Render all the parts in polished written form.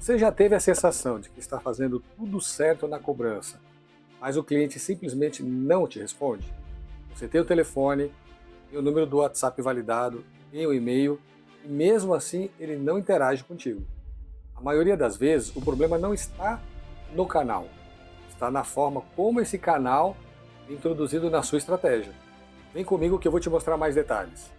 Você já teve a sensação de que está fazendo tudo certo na cobrança, mas o cliente simplesmente não te responde? Você tem o telefone, tem o número do WhatsApp validado, tem o e-mail, e mesmo assim ele não interage contigo. A maioria das vezes o problema não está no canal, está na forma como esse canal é introduzido na sua estratégia. Vem comigo que eu vou te mostrar mais detalhes.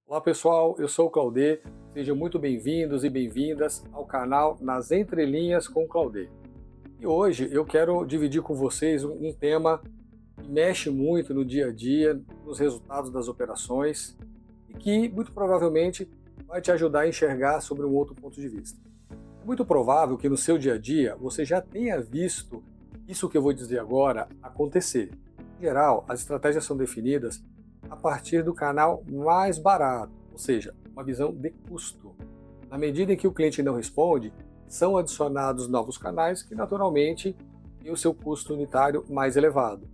Olá pessoal, eu sou o Claudê, sejam muito bem-vindos e bem-vindas ao canal Nas Entrelinhas com o Claudê. E hoje eu quero dividir com vocês um tema que mexe muito no dia a dia, nos resultados das operações e que muito provavelmente vai te ajudar a enxergar sobre um outro ponto de vista. É muito provável que no seu dia a dia você já tenha visto isso que eu vou dizer agora acontecer. Em geral, as estratégias são definidas a partir do canal mais barato, ou seja, uma visão de custo. Na medida em que o cliente não responde, são adicionados novos canais que naturalmente têm o seu custo unitário mais elevado.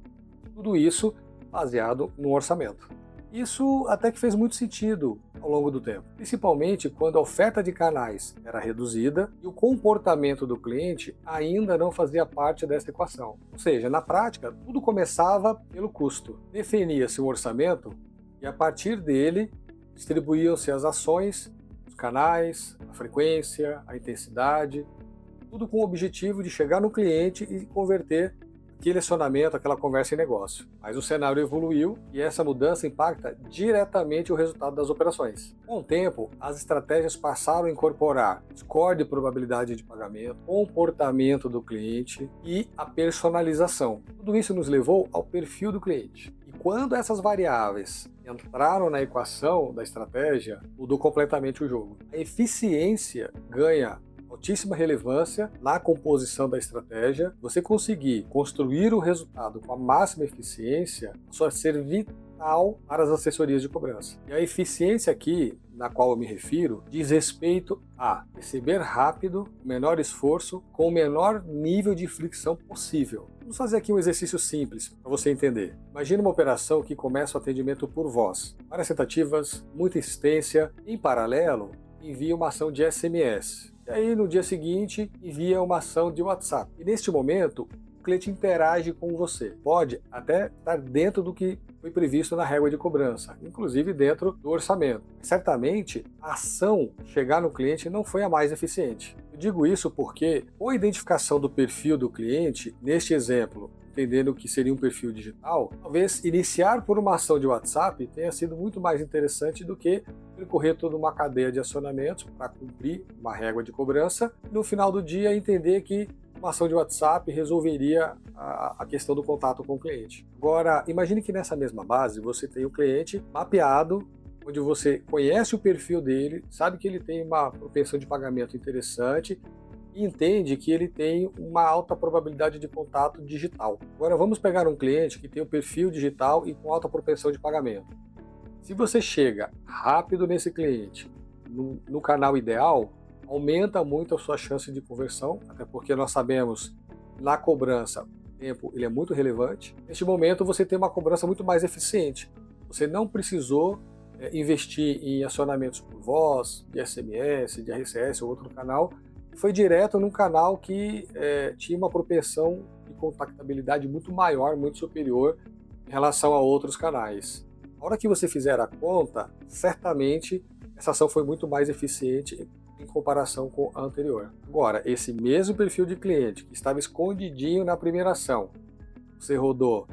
Tudo isso baseado no orçamento. Isso até que fez muito sentido ao longo do tempo, principalmente quando a oferta de canais era reduzida e o comportamento do cliente ainda não fazia parte dessa equação. Ou seja, na prática, tudo começava pelo custo. Definia-se um orçamento e a partir dele distribuíam-se as ações, os canais, a frequência, a intensidade, tudo com o objetivo de chegar no cliente e converter aquele acionamento, aquela conversa em negócio. Mas o cenário evoluiu e essa mudança impacta diretamente o resultado das operações. Com o tempo, as estratégias passaram a incorporar score de probabilidade de pagamento, comportamento do cliente e a personalização. Tudo isso nos levou ao perfil do cliente. E quando essas variáveis entraram na equação da estratégia, mudou completamente o jogo. A eficiência ganha altíssima relevância na composição da estratégia. Você conseguir construir o resultado com a máxima eficiência passou a ser vital para as assessorias de cobrança. E a eficiência aqui, na qual eu me refiro, diz respeito a receber rápido, o menor esforço, com o menor nível de fricção possível. Vamos fazer aqui um exercício simples para você entender. Imagina uma operação que começa o atendimento por voz. Várias tentativas, muita insistência. Em paralelo, envia uma ação de SMS. E aí, no dia seguinte, envia uma ação de WhatsApp. E neste momento, o cliente interage com você. Pode até estar dentro do que foi previsto na régua de cobrança, inclusive dentro do orçamento. Certamente, a ação chegar no cliente não foi a mais eficiente. Eu digo isso porque, com a identificação do perfil do cliente, neste exemplo, entendendo que seria um perfil digital, talvez iniciar por uma ação de WhatsApp tenha sido muito mais interessante do que percorrer toda uma cadeia de acionamentos para cumprir uma régua de cobrança e no final do dia entender que uma ação de WhatsApp resolveria a questão do contato com o cliente. Agora, imagine que nessa mesma base você tem o cliente mapeado, onde você conhece o perfil dele, sabe que ele tem uma propensão de pagamento interessante e entende que ele tem uma alta probabilidade de contato digital. Agora vamos pegar um cliente que tem o perfil digital e com alta propensão de pagamento. Se você chega rápido nesse cliente, no canal ideal, aumenta muito a sua chance de conversão, até porque nós sabemos na cobrança o tempo ele é muito relevante. Neste momento você tem uma cobrança muito mais eficiente. Você não precisou investir em acionamentos por voz, de SMS, de RCS ou outro canal, foi direto num canal que tinha uma propensão de contactabilidade muito maior, muito superior em relação a outros canais. A hora que você fizer a conta, certamente essa ação foi muito mais eficiente em comparação com a anterior. Agora, esse mesmo perfil de cliente que estava escondidinho na primeira ação, você rodou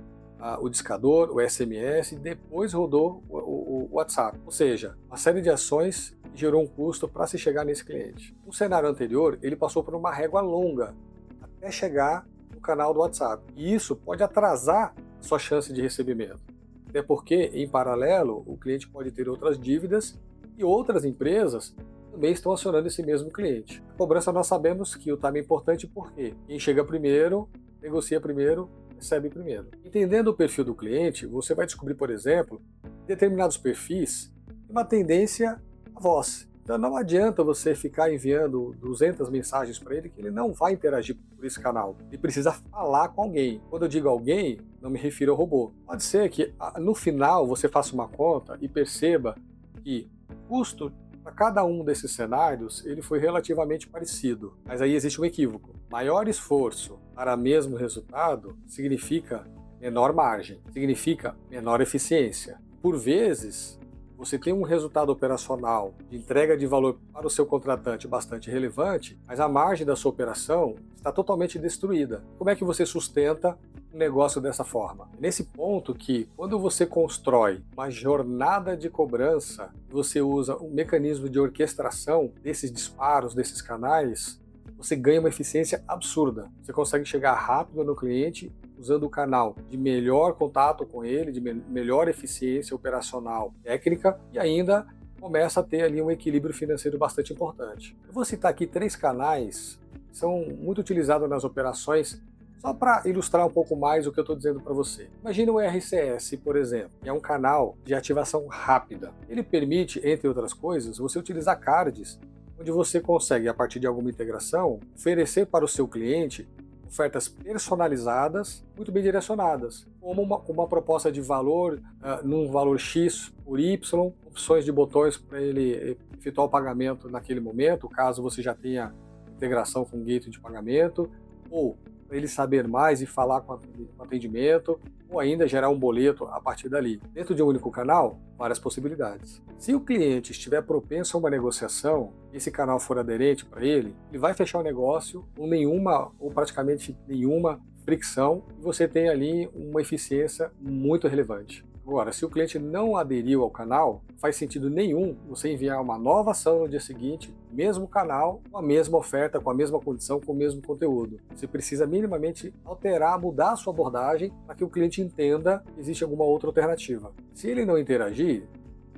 o discador, o SMS, e depois rodou o WhatsApp. Ou seja, uma série de ações gerou um custo para se chegar nesse cliente. No cenário anterior, ele passou por uma régua longa até chegar no canal do WhatsApp. E isso pode atrasar a sua chance de recebimento. Até porque, em paralelo, o cliente pode ter outras dívidas e outras empresas também estão acionando esse mesmo cliente. A cobrança nós sabemos que o time é importante porque quem chega primeiro, negocia primeiro, recebe primeiro. Entendendo o perfil do cliente, você vai descobrir, por exemplo, que determinados perfis têm uma tendência à voz. Então não adianta você ficar enviando 200 mensagens para ele que ele não vai interagir por esse canal. Ele precisa falar com alguém. Quando eu digo alguém, não me refiro ao robô. Pode ser que no final você faça uma conta e perceba que custo para cada um desses cenários ele foi relativamente parecido, mas aí existe um equívoco. Maior esforço para mesmo resultado significa menor margem, significa menor eficiência. Por vezes, você tem um resultado operacional de entrega de valor para o seu contratante bastante relevante, mas a margem da sua operação está totalmente destruída. Como é que você sustenta um negócio dessa forma? É nesse ponto que, quando você constrói uma jornada de cobrança, você usa um mecanismo de orquestração desses disparos, desses canais, você ganha uma eficiência absurda. Você consegue chegar rápido no cliente usando o canal de melhor contato com ele, de melhor eficiência operacional técnica e ainda começa a ter ali um equilíbrio financeiro bastante importante. Eu vou citar aqui 3 canais que são muito utilizados nas operações só para ilustrar um pouco mais o que eu estou dizendo para você. Imagina o RCS, por exemplo, que é um canal de ativação rápida. Ele permite, entre outras coisas, você utilizar cards onde você consegue, a partir de alguma integração, oferecer para o seu cliente ofertas personalizadas, muito bem direcionadas, como uma proposta de valor num valor X por Y, opções de botões para ele efetuar o pagamento naquele momento, caso você já tenha integração com o gateway de pagamento, ou para ele saber mais e falar com atendimento, ou ainda gerar um boleto a partir dali. Dentro de um único canal, várias possibilidades. Se o cliente estiver propenso a uma negociação, e esse canal for aderente para ele vai fechar o negócio com nenhuma ou praticamente nenhuma fricção e você tem ali uma eficiência muito relevante. Agora, se o cliente não aderiu ao canal, não faz sentido nenhum você enviar uma nova ação no dia seguinte, mesmo canal, com a mesma oferta, com a mesma condição, com o mesmo conteúdo. Você precisa minimamente alterar, mudar a sua abordagem para que o cliente entenda que existe alguma outra alternativa. Se ele não interagir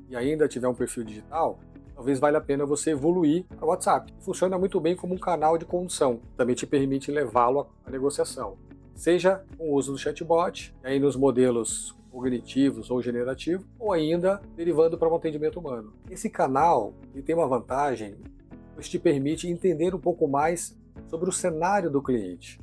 e ainda tiver um perfil digital, talvez valha a pena você evoluir para o WhatsApp. Funciona muito bem como um canal de condução, também te permite levá-lo à negociação. Seja com o uso do chatbot, e aí nos modelos cognitivos ou generativos, ou ainda derivando para um atendimento humano. Esse canal ele tem uma vantagem, pois te permite entender um pouco mais sobre o cenário do cliente.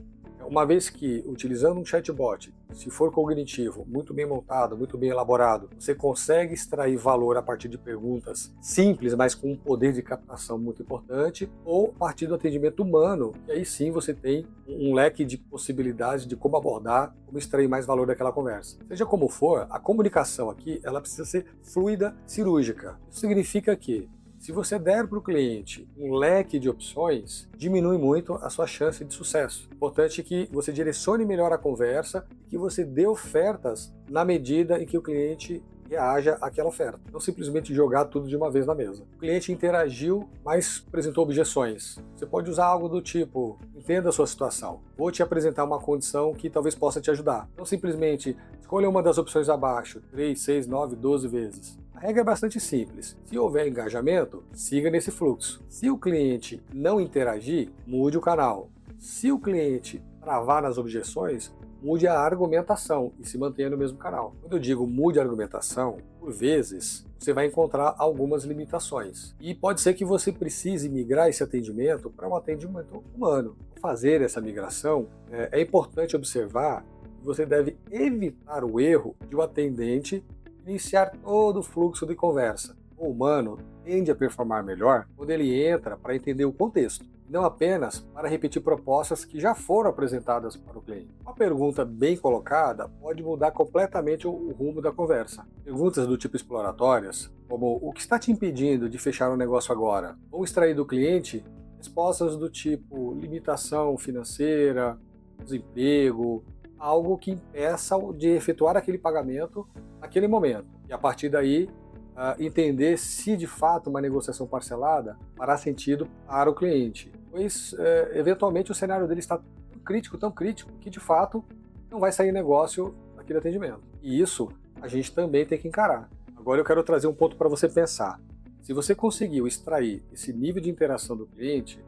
Uma vez que, utilizando um chatbot, se for cognitivo, muito bem montado, muito bem elaborado, você consegue extrair valor a partir de perguntas simples, mas com um poder de captação muito importante, ou a partir do atendimento humano, e aí sim você tem um leque de possibilidades de como abordar, como extrair mais valor daquela conversa. Seja como for, a comunicação aqui ela precisa ser fluida, cirúrgica. Isso significa que se você der para o cliente um leque de opções, diminui muito a sua chance de sucesso. Importante que você direcione melhor a conversa e que você dê ofertas na medida em que o cliente reaja àquela oferta. Não simplesmente jogar tudo de uma vez na mesa. O cliente interagiu, mas apresentou objeções. Você pode usar algo do tipo, entenda a sua situação. Vou te apresentar uma condição que talvez possa te ajudar. Não simplesmente escolha uma das opções abaixo, 3, 6, 9, 12 vezes. A regra é bastante simples. Se houver engajamento, siga nesse fluxo. Se o cliente não interagir, mude o canal. Se o cliente travar nas objeções, mude a argumentação e se mantenha no mesmo canal. Quando eu digo mude a argumentação, por vezes você vai encontrar algumas limitações. E pode ser que você precise migrar esse atendimento para um atendimento humano. Ao fazer essa migração, é importante observar que você deve evitar o erro de o atendente iniciar todo o fluxo de conversa. O humano tende a performar melhor quando ele entra para entender o contexto, não apenas para repetir propostas que já foram apresentadas para o cliente. Uma pergunta bem colocada pode mudar completamente o rumo da conversa. Perguntas do tipo exploratórias, como o que está te impedindo de fechar um negócio agora? Vão extrair do cliente respostas do tipo limitação financeira, desemprego, algo que impeça de efetuar aquele pagamento naquele momento. E a partir daí, entender se de fato uma negociação parcelada fará sentido para o cliente. Pois, eventualmente, o cenário dele está tão crítico, que de fato não vai sair negócio naquele atendimento. E isso a gente também tem que encarar. Agora eu quero trazer um ponto para você pensar. Se você conseguiu extrair esse nível de interação do cliente,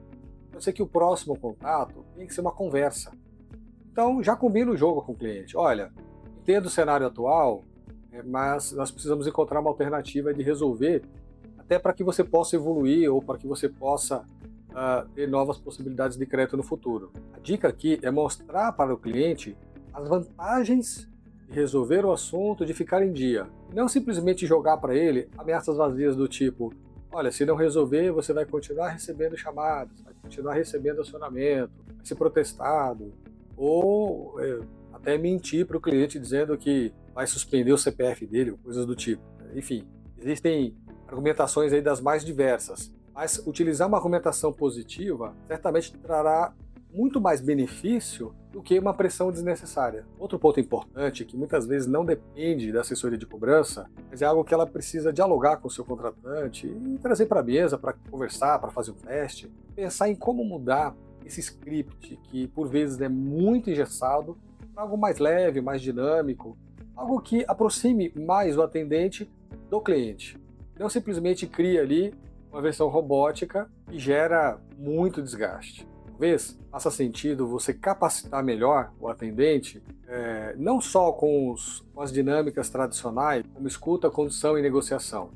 pode ser que o próximo contato tem que ser uma conversa. Então, já combina o jogo com o cliente. Olha, entendo o cenário atual, mas nós precisamos encontrar uma alternativa de resolver, até para que você possa evoluir ou para que você possa ter novas possibilidades de crédito no futuro. A dica aqui é mostrar para o cliente as vantagens de resolver o assunto, de ficar em dia. Não simplesmente jogar para ele ameaças vazias do tipo, olha, se não resolver, você vai continuar recebendo chamadas, vai continuar recebendo acionamento, vai ser protestado, ou até mentir para o cliente dizendo que vai suspender o CPF dele, ou coisas do tipo. Enfim, existem argumentações aí das mais diversas, mas utilizar uma argumentação positiva certamente trará muito mais benefício do que uma pressão desnecessária. Outro ponto importante, que muitas vezes não depende da assessoria de cobrança, mas é algo que ela precisa dialogar com o seu contratante e trazer para a mesa para conversar, para fazer um teste, pensar em como mudar esse script, que por vezes é muito engessado, para algo mais leve, mais dinâmico, algo que aproxime mais o atendente do cliente. Não simplesmente cria ali uma versão robótica que gera muito desgaste. Talvez faça sentido você capacitar melhor o atendente, não só com as dinâmicas tradicionais, como escuta, condução e negociação,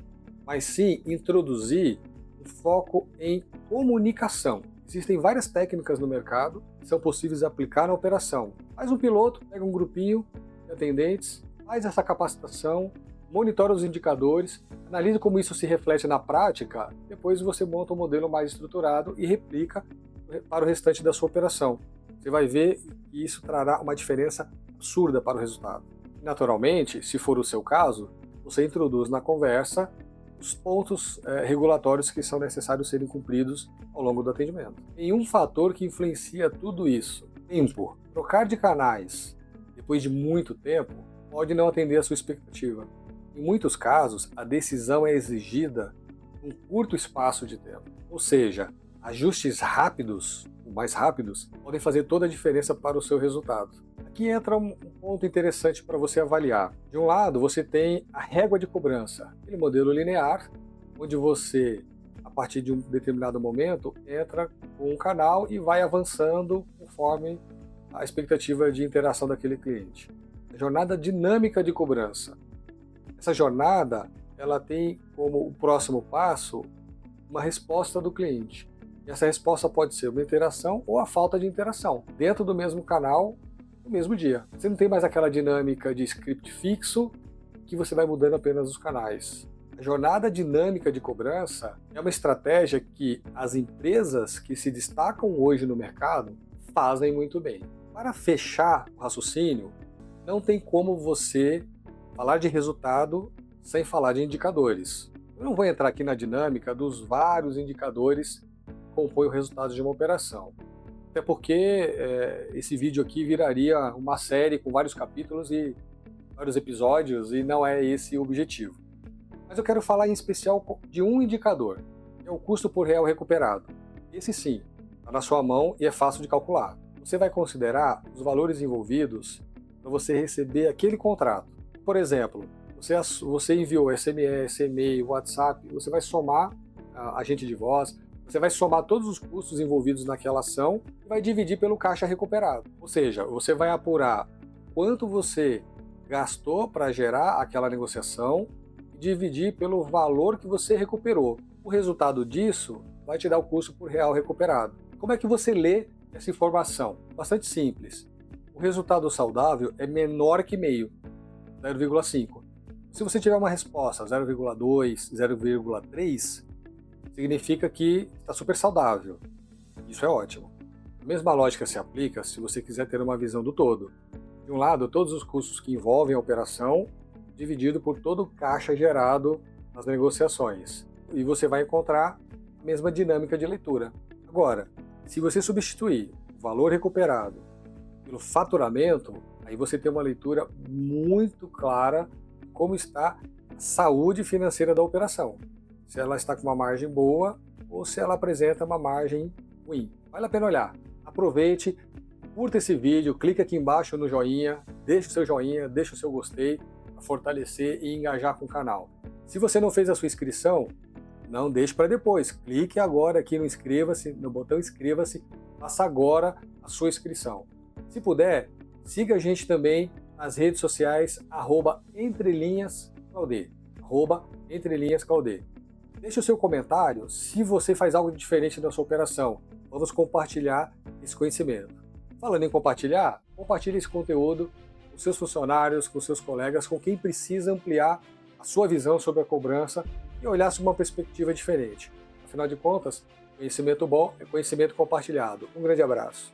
mas sim introduzir um foco em comunicação. Existem várias técnicas no mercado que são possíveis de aplicar na operação. Faz um piloto, pega um grupinho de atendentes, faz essa capacitação, monitora os indicadores, analisa como isso se reflete na prática, depois você monta um modelo mais estruturado e replica para o restante da sua operação. Você vai ver que isso trará uma diferença absurda para o resultado. Naturalmente, se for o seu caso, você introduz na conversa os pontos regulatórios que são necessários serem cumpridos ao longo do atendimento. Tem um fator que influencia tudo isso: tempo. Trocar de canais depois de muito tempo pode não atender a sua expectativa. Em muitos casos, a decisão é exigida em um curto espaço de tempo. Ou seja, ajustes rápidos, ou mais rápidos, podem fazer toda a diferença para o seu resultado. Aqui entra um ponto interessante para você avaliar. De um lado, você tem a régua de cobrança, aquele modelo linear, onde você, a partir de um determinado momento, entra com um canal e vai avançando conforme a expectativa de interação daquele cliente. A jornada dinâmica de cobrança. Essa jornada, ela tem como o próximo passo uma resposta do cliente. E essa resposta pode ser uma interação ou a falta de interação, dentro do mesmo canal, no mesmo dia. Você não tem mais aquela dinâmica de script fixo, que você vai mudando apenas os canais. A jornada dinâmica de cobrança é uma estratégia que as empresas que se destacam hoje no mercado fazem muito bem. Para fechar o raciocínio, não tem como você falar de resultado sem falar de indicadores. Eu não vou entrar aqui na dinâmica dos vários indicadores que compõem o resultado de uma operação. Até porque esse vídeo aqui viraria uma série com vários capítulos e vários episódios, e não é esse o objetivo. Mas eu quero falar em especial de um indicador, que é o custo por real recuperado. Esse sim, está na sua mão e é fácil de calcular. Você vai considerar os valores envolvidos para você receber aquele contrato. Por exemplo, você enviou SMS, e-mail, WhatsApp, você vai somar agente de voz, você vai somar todos os custos envolvidos naquela ação e vai dividir pelo caixa recuperado. Ou seja, você vai apurar quanto você gastou para gerar aquela negociação e dividir pelo valor que você recuperou. O resultado disso vai te dar o custo por real recuperado. Como é que você lê essa informação? Bastante simples. O resultado saudável é menor que meio, 0,5. Se você tiver uma resposta 0,2, 0,3, significa que está super saudável. Isso é ótimo. A mesma lógica se aplica se você quiser ter uma visão do todo. De um lado, todos os custos que envolvem a operação, dividido por todo o caixa gerado nas negociações. E você vai encontrar a mesma dinâmica de leitura. Agora, se você substituir o valor recuperado pelo faturamento, aí você tem uma leitura muito clara de como está a saúde financeira da operação. Se ela está com uma margem boa ou se ela apresenta uma margem ruim. Vale a pena olhar. Aproveite, curta esse vídeo, clica aqui embaixo no joinha, deixa o seu joinha, deixa o seu gostei para fortalecer e engajar com o canal. Se você não fez a sua inscrição, não deixe para depois. Clique agora aqui no inscreva-se, no botão inscreva-se, faça agora a sua inscrição. Se puder, siga a gente também nas redes sociais @entrelinhasclaudê, @entrelinhasclaudê. Deixe o seu comentário se você faz algo diferente da sua operação. Vamos compartilhar esse conhecimento. Falando em compartilhar, compartilhe esse conteúdo com seus funcionários, com seus colegas, com quem precisa ampliar a sua visão sobre a cobrança e olhar sob uma perspectiva diferente. Afinal de contas, conhecimento bom é conhecimento compartilhado. Um grande abraço.